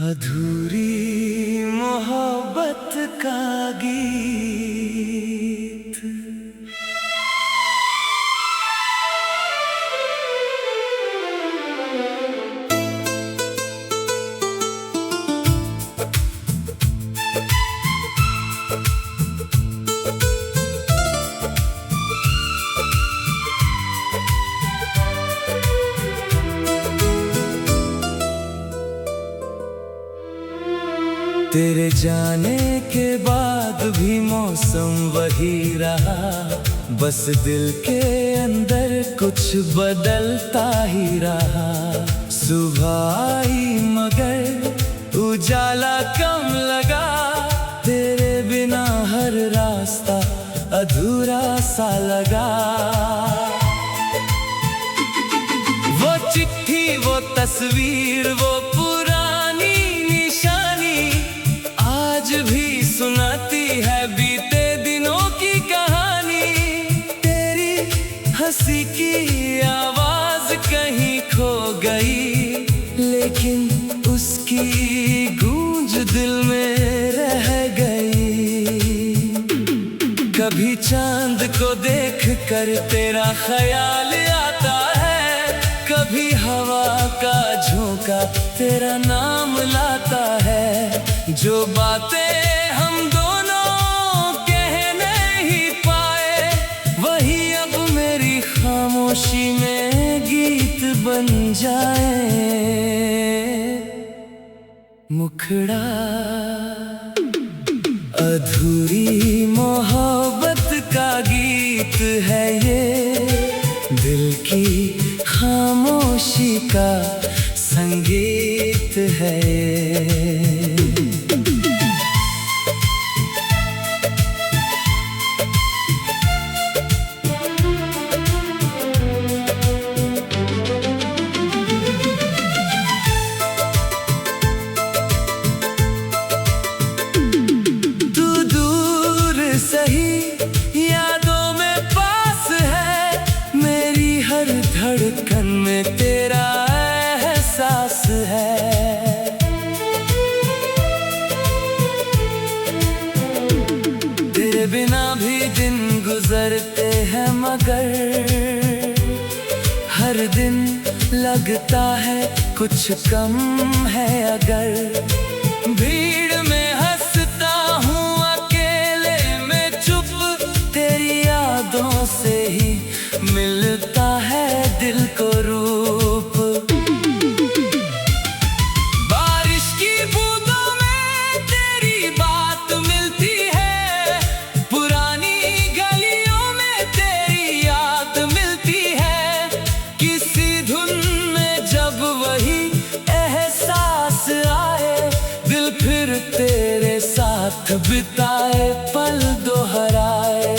अधूरी मोहब्बत का गीत। तेरे जाने के बाद भी मौसम वही रहा, बस दिल के अंदर कुछ बदलता ही रहा। सुबह आई मगर उजाला कम लगा, तेरे बिना हर रास्ता अधूरा सा लगा। वो चिट्ठी, वो तस्वीर, वो पुरानी निशानी आज भी सुनाती है बीते दिनों की कहानी। तेरी हंसी की आवाज कहीं खो गई, लेकिन उसकी गूंज दिल में रह गई। कभी चांद को देख कर तेरा ख्याल आता है, कभी हवा का झोंका तेरा नाम लाता है। जो बातें हम दोनों कह नहीं पाए, वही अब मेरी खामोशी में गीत बन जाए। मुखड़ा अधूरी मोहब्बत का गीत है ये, दिल की खामोशी का संगीत है ये। यादों में पास है, मेरी हर धड़कन में तेरा एहसास है। तेरे बिना भी दिन गुजरते हैं, मगर हर दिन लगता है कुछ कम है। अगर भीड़ में हंसता हूँ, अकेले में चुप, तेरी यादों से ही मिलता है दिल को रूप। बारिश की बूंदों में तेरी बात मिलती है, पुरानी गलियों में तेरी याद मिलती है। किसी धुन में जब वही एहसास आए, दिल फिर तेरे साथ बिताए पल दोहराए।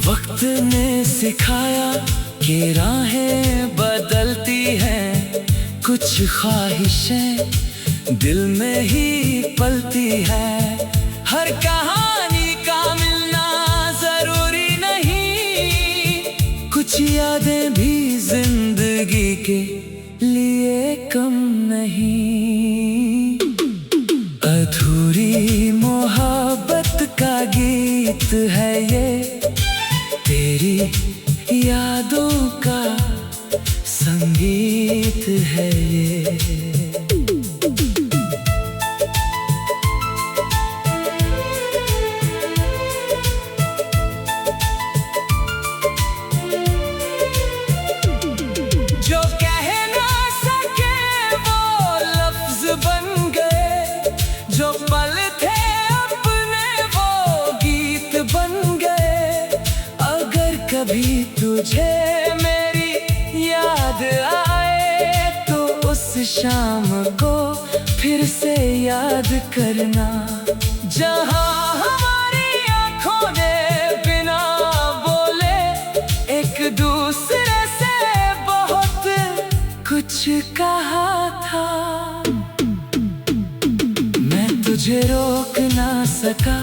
वक्त ने सिखाया कि राहें बदलती हैं, कुछ ख्वाहिशें दिल में ही पलती है। हर कहानी का मिलना जरूरी नहीं, कुछ यादें भी जिंदगी के लिए कम नहीं। अधूरी मोहब्बत का गीत है ये, तेरी यादों का संगीत है ये। जो कह ना सके वो लफ्ज बन गए, जो पल थे अपने वो गीत बन गए। अगर कभी तुझे मेरी याद आए, तो उस शाम को फिर से याद करना, जहां हमारी आंखों ने बिना बोले एक दूसरे से बहुत कुछ कहा था। मैं तुझे रोक ना सका,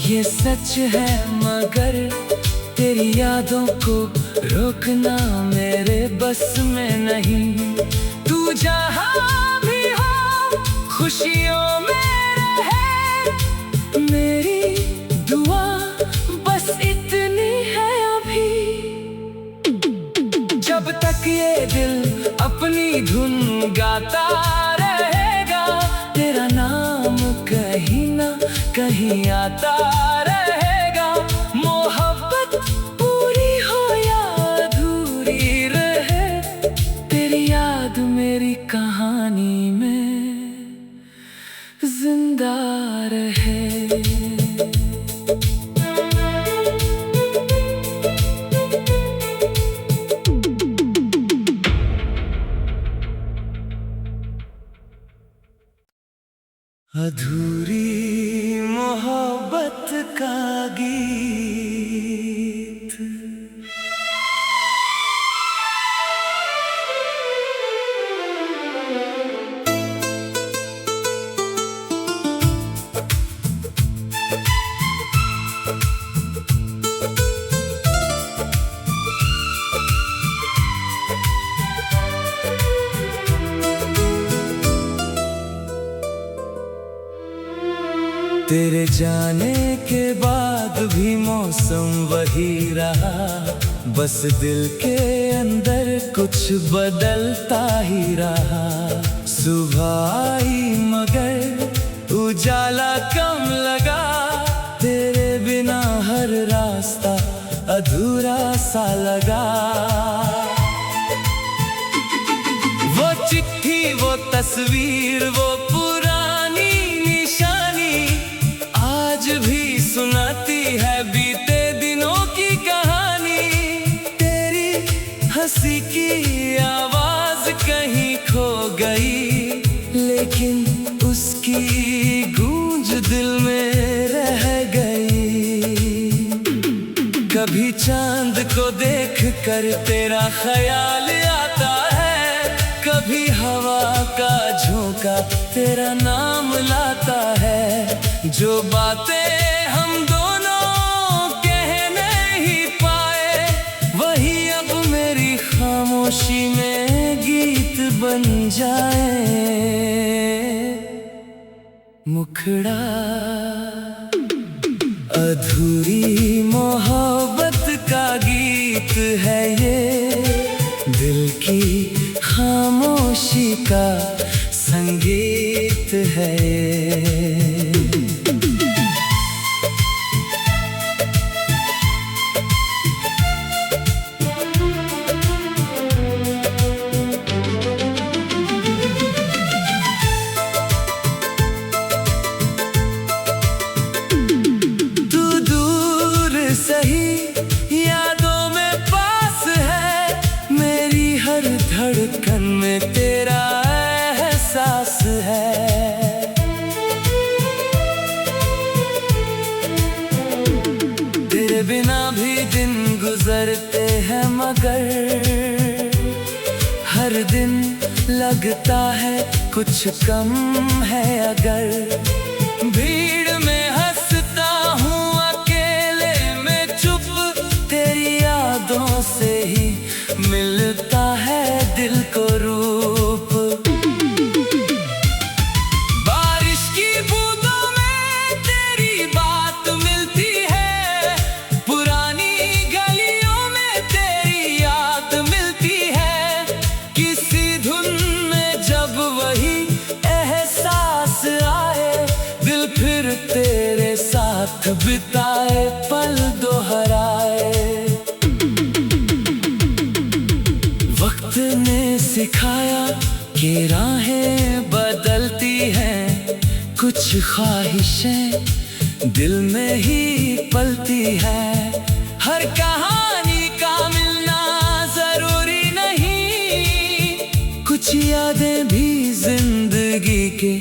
ये सच है, मगर तेरी यादों को रोकना मेरे बस में नहीं। तू दिल अपनी धुन गाता रहेगा, तेरा नाम कहीं ना कहीं आता रहेगा। मोहब्बत पूरी हो या अधूरी रहे, तेरी याद मेरी कहानी में जिंदा रहे। अधूरी मोहब्बत का गीत। तेरे जाने के बाद भी मौसम वही रहा, बस दिल के अंदर कुछ बदलता ही रहा। सुबह आई मगर उजाला कम लगा, तेरे बिना हर रास्ता अधूरा सा लगा। वो चिट्ठी, वो तस्वीर, वो पुरानी निशानी आज भी सुनाती है बीते दिनों की कहानी। तेरी हंसी की आवाज कहीं खो गई, लेकिन उसकी गूंज दिल में रह गई। कभी चांद को देख कर तेरा ख्याल आता है, कभी हवा का झोंका तेरा नाम लाता है। जो बातें हम दोनों कह नहीं पाए, वही अब मेरी खामोशी में गीत बन जाए। मुखड़ा अधूरी मोहब्बत का गीत है ये, दिल की खामोशी का संगीत है ये। धड़कन में तेरा एहसास है, तेरे बिना भी दिन गुजरते हैं मगर हर दिन लगता है कुछ कम है। अगर भीड़ में हंसता हूँ, अकेले में चुप, तेरी यादों से ही मिलता है दिल को रूप। बारिश की बूंदों में तेरी बात मिलती है, पुरानी गलियों में तेरी याद मिलती है। किसी धुन में जब वही एहसास आए, दिल फिर तेरे साथ बिताए पल दोहराए। वक्त ने सिखाया कि राहें बदलती हैं, कुछ ख्वाहिशें दिल में ही पलती है। हर कहानी का मिलना जरूरी नहीं, कुछ यादें भी जिंदगी के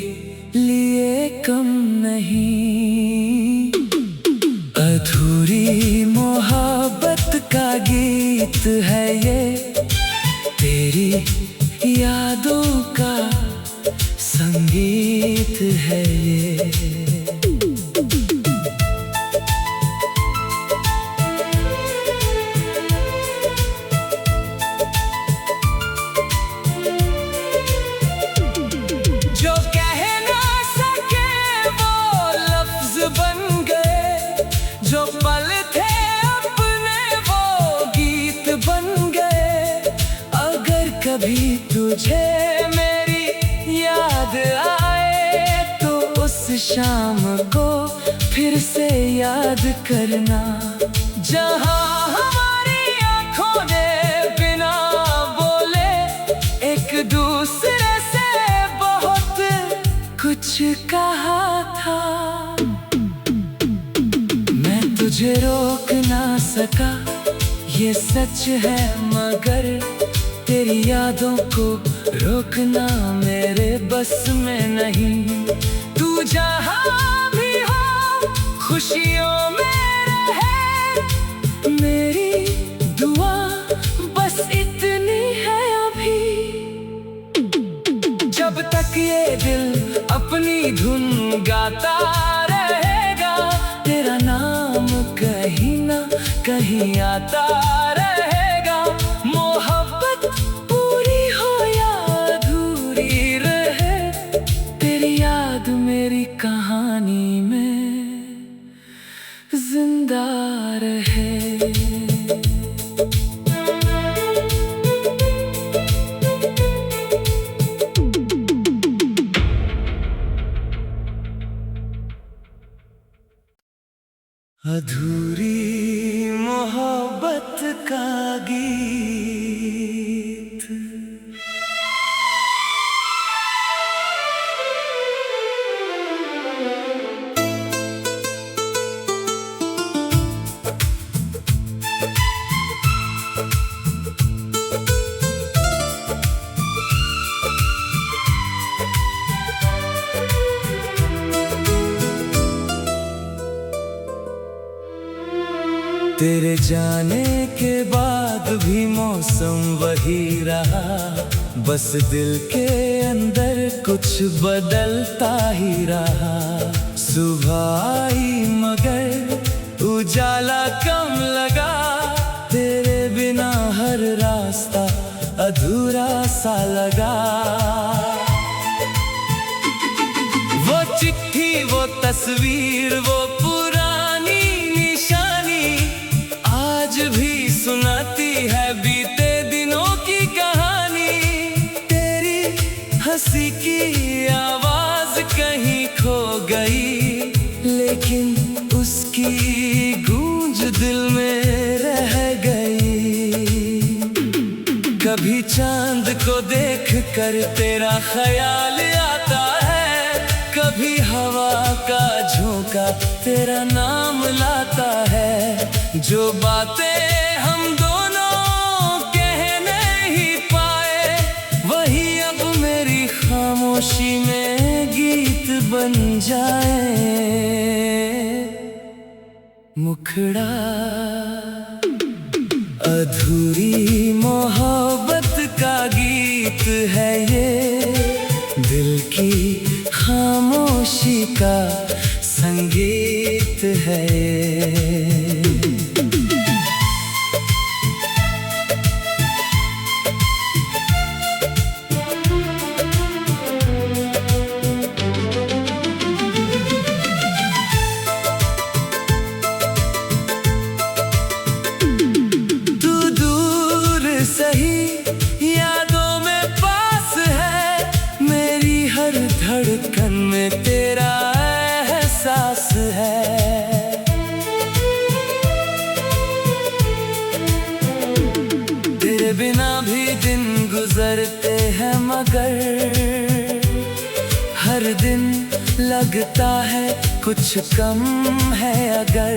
लिए कम नहीं। अधूरी मोहब्बत का गीत है ये, तेरी यादों का संगीत है ये। जो कह ना सके वो लफ्ज बन गए, जो पल थे अपने वो गीत बन गए। अगर कभी तुझे मेरी याद आए तो उस शाम को फिर से याद करना, जहां हमारी आंखों ने बिना बोले एक दूसरे से बहुत कुछ कहा था। मैं तुझे रोक ना सका ये सच है, मगर तेरी यादों को रोकना मेरे बस में नहीं। तू जहां भी हो खुशियों में रहे, मेरी दुआ बस इतनी है अभी। जब तक ये दिल अपनी धुन गाता रहेगा, तेरा नाम कहीं ना कहीं आता रहेगा। मोहब्बत पूरी हो या अधूरी रहे, तेरी याद मेरी कहानी में जिंदा रहे। अधूरी मोहब्बत का गीत। तेरे जाने के बाद भी मौसम वही रहा, बस दिल के अंदर कुछ बदलता ही रहा। सुबह आई मगर उजाला कम लगा, तेरे बिना हर रास्ता अधूरा सा लगा। वो चिट्ठी, वो तस्वीर, वो पुरानी निशानी आज भी सुनाती है बीते दिनों की कहानी। तेरी हंसी की आवाज कहीं खो गई, लेकिन उसकी गूंज दिल में रह गई। कभी चांद को देख कर तेरा ख्याल आता है, कभी हवा का झोंका तेरा नाम लाता है। जो बातें हम दोनों कह नहीं पाए, वही अब मेरी खामोशी में गीत बन जाए। मुखड़ा अधूरी मोहब्बत का गीत है ये, दिल की खामोशी का संगीत है। यादों में पास है, मेरी हर धड़कन में तेरा एहसास है। तेरे बिना भी दिन गुजरते हैं, मगर हर दिन लगता है कुछ कम है। अगर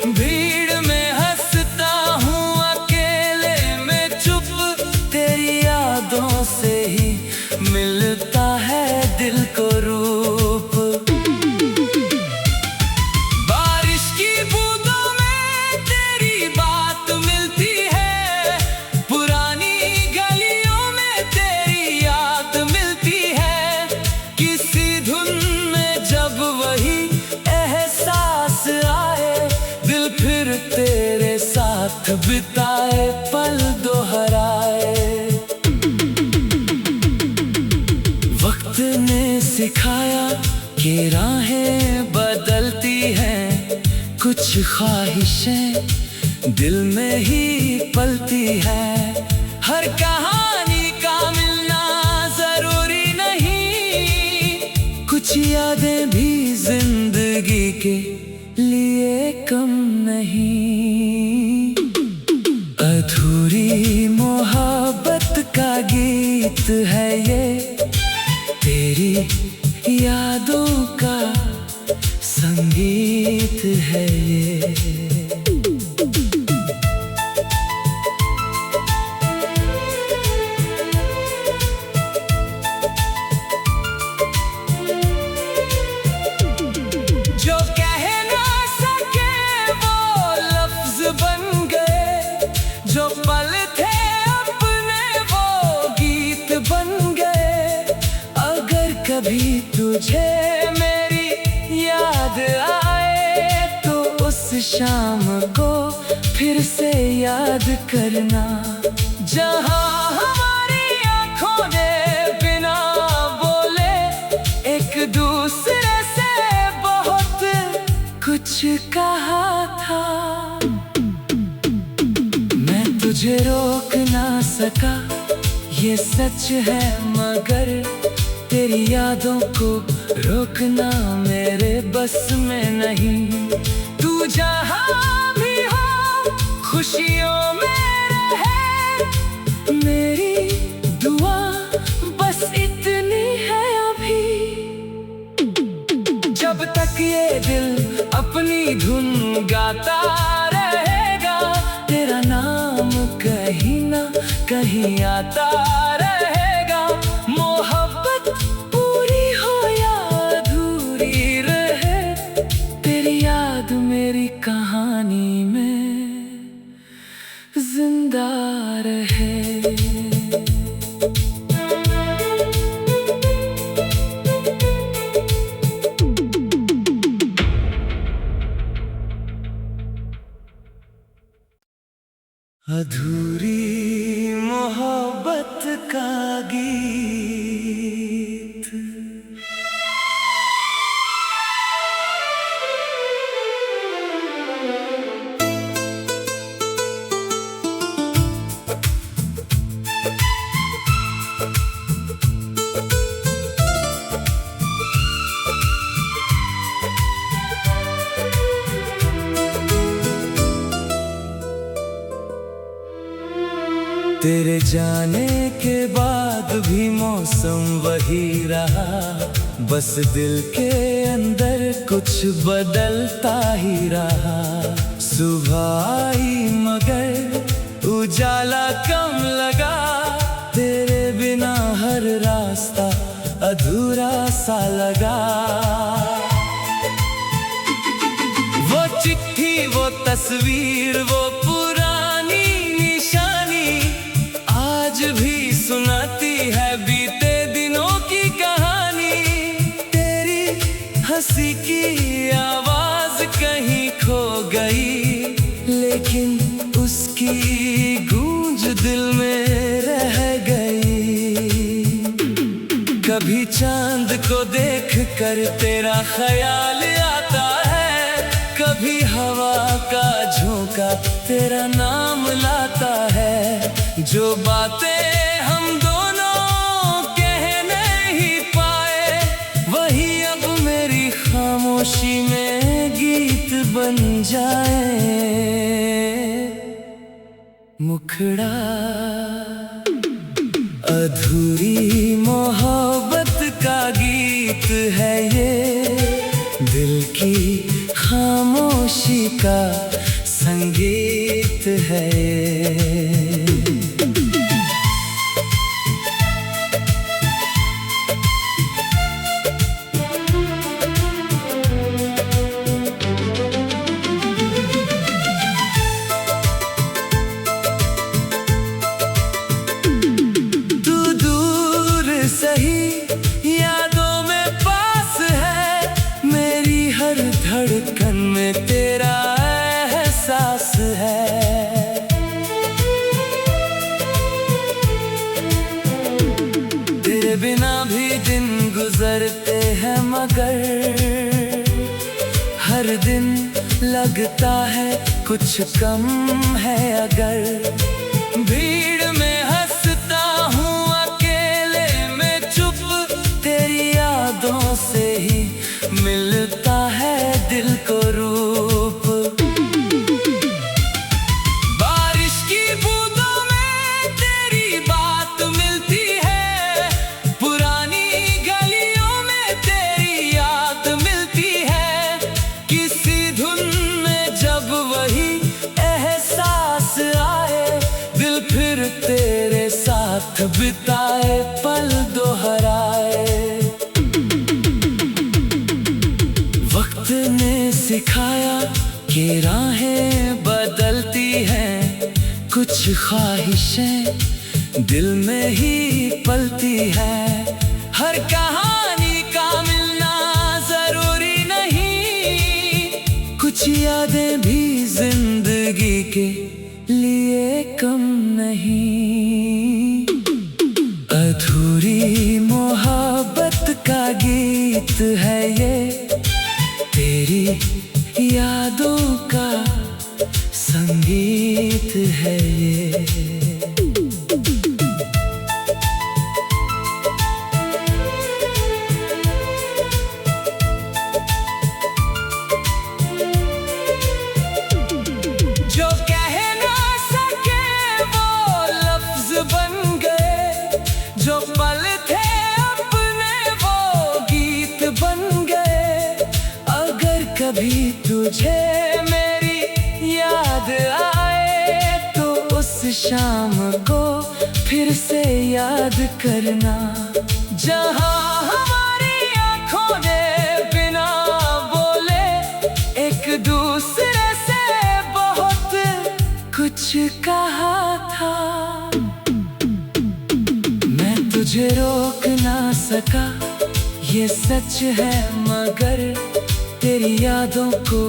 भीड़ में हंसता हूँ, यादों से ही मिलता है दिल को रूप। बारिश की बूंदों में तेरी बात मिलती है, पुरानी गलियों में तेरी याद मिलती है। किसी धुन में जब वही एहसास आए, दिल फिर तेरे साथ बिताए पल दोहराए। ने सिखाया कि राहें बदलती हैं, कुछ ख्वाहिशें दिल में ही पलती है। हर कहानी के लिए कम नहीं। अधूरी मोहब्बत का गीत है ये, तेरी यादों का संगीत है ये। जो कह ना सके वो लफ्ज बन गए, जो पल थे अपने वो गीत बन गए। अगर कभी तुझे मेरी याद आए तो उस शाम को फिर से याद करना, जहां हमारी आंखों ने बिना बोले एक दूसरे से बहुत कुछ कहा था। मैं तुझे रोक ना सका ये सच है, मगर तेरी यादों को रोकना मेरे बस में नहीं। तू जहां भी हो खुशियों में रहे, मेरी दुआ बस इतनी है अभी। जब तक ये दिल अपनी धुन गाता रहेगा, तेरा नाम कहीं ना कहीं आता रहेगा। मोहब्बत पूरी हो या अधूरी रहे, तेरी याद मेरी कहानी में जिंदा रहे। अधूरी मोहब्बत का गीत। तेरे जाने के बाद भी मौसम वही रहा, बस दिल के अंदर कुछ बदलता ही रहा। सुबह आई मगर उजाला कम लगा, तेरे बिना हर रास्ता अधूरा सा लगा। वो चिट्ठी, वो तस्वीर, वो पुरानी निशानी आज भी सुनाती है बीते दिनों की कहानी। तेरी हंसी की आवाज कहीं खो गई, लेकिन उसकी गूंज दिल में रह गई। कभी चांद को देख कर तेरा ख्याल आता है, कभी हवा का झोंका तेरा नाम लाता है। जो बातें हम दोनों कह नहीं पाए, वही अब मेरी खामोशी में गीत बन जाए। मुखड़ा अधूरी मोहब्बत का गीत है ये, दिल की खामोशी का संगीत है ये। यादों में पास है, मेरी हर धड़कन में तेरा एहसास है। तेरे बिना भी दिन गुजरते हैं, मगर हर दिन लगता है कुछ कम है। अगर भीड़ में हंसता हूँ, अकेले में चुप, तेरी यादों से ही मिलता है दिल बिताए पल दोहराए। वक्त ने सिखाया कि राहें बदलती हैं, कुछ ख्वाहिशें दिल में ही पलती है। हर कहानी का मिलना जरूरी नहीं, कुछ यादें भी जिंदगी के लिए कम नहीं। अधूरी मोहब्बत का गीत है ये, तेरी यादों का संगीत है ये। जो कह ना सके वो लफ्ज बन गए, जो पल थे अपने वो गीत बन गए। अगर कभी तुझे मेरी याद आए तो उस शाम को फिर से याद करना, जहां हमारी आंखों ने बिना बोले एक दूसरे से बहुत कुछ कहा था। मैं तुझे रोक ना सका ये सच है, मगर तेरी यादों को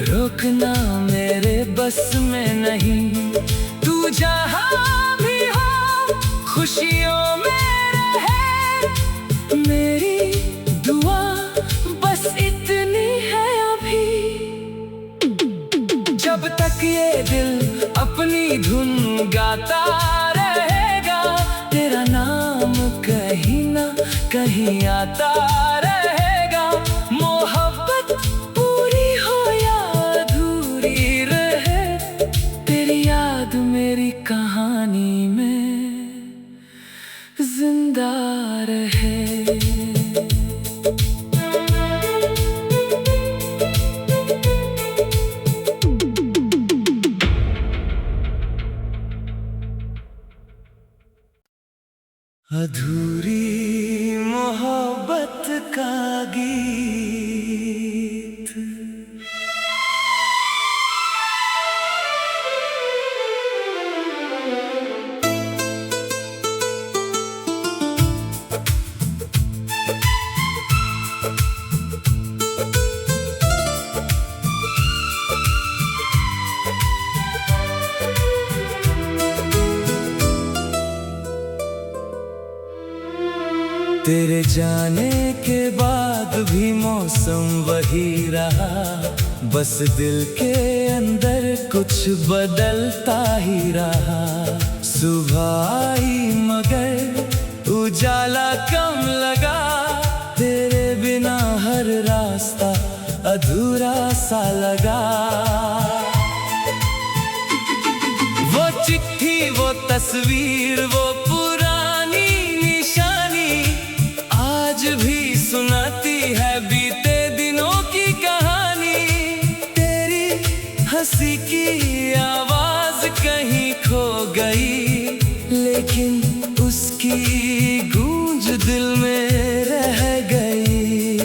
रोकना मेरे बस में नहीं। तू जहां भी हो खुशियों में रहे, मेरी दुआ बस इतनी है अभी। जब तक ये दिल अपनी धुन गाता रहेगा, तेरा नाम कहीं ना कहीं आता रहेगा। मोहब्बत पूरी हो या अधूरी रहे, तेरी याद मेरी कहानी में जिंदा रहे। अधूरी मोहब्बत का गीत। तेरे जाने के बाद भी मौसम वही रहा, बस दिल के अंदर कुछ बदलता ही रहा। सुबह आई मगर उजाला कम लगा, तेरे बिना हर रास्ता अधूरा सा लगा। वो चिट्ठी, वो तस्वीर, वो पुरानी निशानी आज भी सुनाती है बीते दिनों की कहानी। तेरी हंसी की आवाज कहीं खो गई, लेकिन उसकी गूंज दिल में रह गई।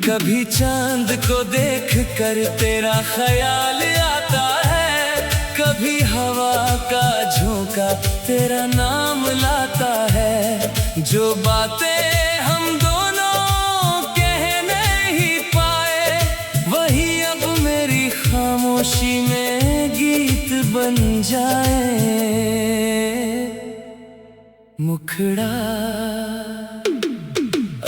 कभी चांद को देख कर तेरा ख्याल आता है, कभी हवा का झोंका तेरा नाम लाता है। जो बातें हम दोनों कह नहीं पाए, वही अब मेरी खामोशी में गीत बन जाए। मुखड़ा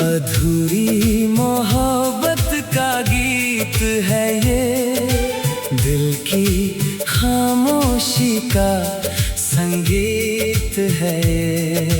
अधूरी मोहब्बत का गीत है ये, दिल की खामोशी का संगीत है ये।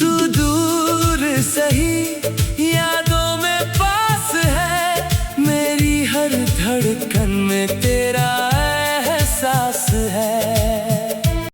तू दूर सही